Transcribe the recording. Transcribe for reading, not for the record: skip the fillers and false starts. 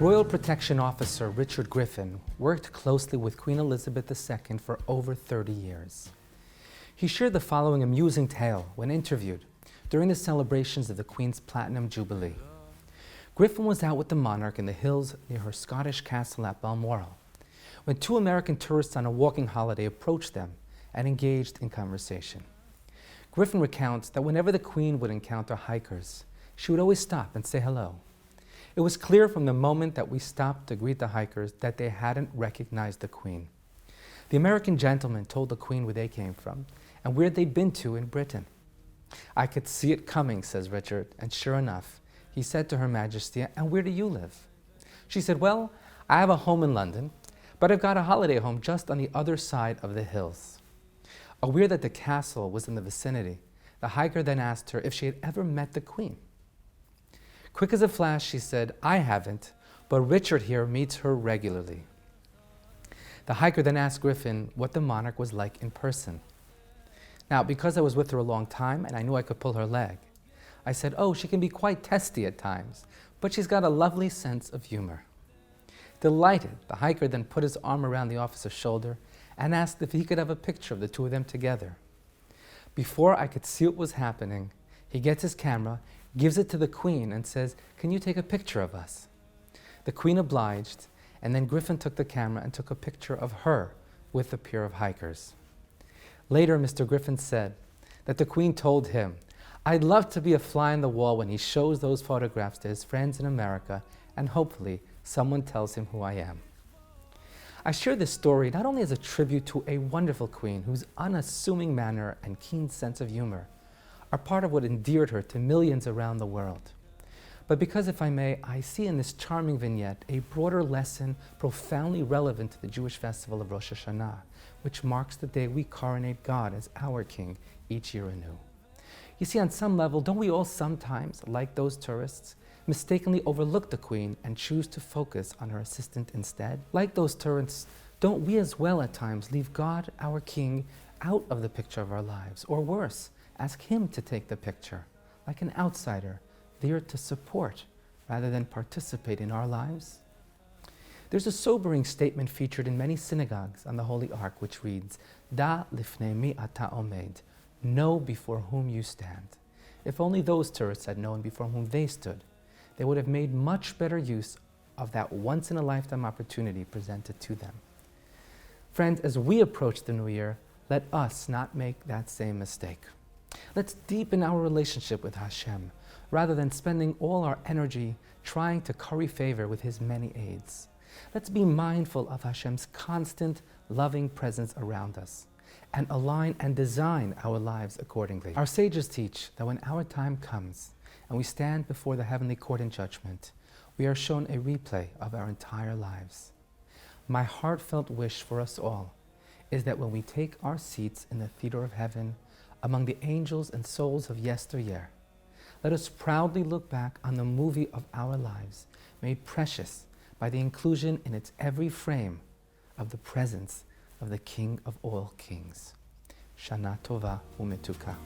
Royal Protection Officer Richard Griffin worked closely with Queen Elizabeth II for over 30 years. He shared the following amusing tale when interviewed during the celebrations of the Queen's Platinum Jubilee. Griffin was out with the monarch in the hills near her Scottish castle at Balmoral when two American tourists on a walking holiday approached them and engaged in conversation. Griffin recounts that whenever the Queen would encounter hikers, she would always stop and say hello. It was clear from the moment that we stopped to greet the hikers that they hadn't recognized the Queen. The American gentleman told the Queen where they came from and where they'd been to in Britain. "I could see it coming," says Richard, and sure enough, he said to Her Majesty, "And where do you live?" She said, "Well, I have a home in London, but I've got a holiday home just on the other side of the hills." Aware that the castle was in the vicinity, the hiker then asked her if she had ever met the Queen. Quick as a flash, she said, "I haven't, but Richard here meets her regularly." The hiker then asked Griffin what the monarch was like in person. Now, because I was with her a long time and I knew I could pull her leg, I said, "Oh, she can be quite testy at times, but she's got a lovely sense of humor." Delighted, the hiker then put his arm around the officer's shoulder and asked if he could have a picture of the two of them together. Before I could see what was happening, he gets his camera, gives it to the Queen and says, "Can you take a picture of us?" The Queen obliged, and then Griffin took the camera and took a picture of her with the pair of hikers. Later, Mr. Griffin said that the Queen told him, "I'd love to be a fly on the wall when he shows those photographs to his friends in America, and hopefully someone tells him who I am." I share this story not only as a tribute to a wonderful Queen whose unassuming manner and keen sense of humor are part of what endeared her to millions around the world, but because, if I may, I see in this charming vignette a broader lesson profoundly relevant to the Jewish festival of Rosh Hashanah, which marks the day we coronate God as our King each year anew. You see, on some level, don't we all sometimes, like those tourists, mistakenly overlook the Queen and choose to focus on her assistant instead? Like those tourists, don't we as well at times leave God, our King, out of the picture of our lives? Or worse, ask Him to take the picture, like an outsider, there to support rather than participate in our lives? There's a sobering statement featured in many synagogues on the Holy Ark which reads, "Da lifnei mi ata omed," know before whom you stand. If only those tourists had known before whom they stood, they would have made much better use of that once-in-a-lifetime opportunity presented to them. Friends, as we approach the new year, let us not make that same mistake. Let's deepen our relationship with Hashem, rather than spending all our energy trying to curry favor with His many aids. Let's be mindful of Hashem's constant, loving presence around us, and align and design our lives accordingly. Our sages teach that when our time comes, and we stand before the heavenly court in judgment, we are shown a replay of our entire lives. My heartfelt wish for us all is that when we take our seats in the theater of heaven, among the angels and souls of yesteryear, let us proudly look back on the movie of our lives, made precious by the inclusion in its every frame of the presence of the King of all kings. Shana Tova Umetuka.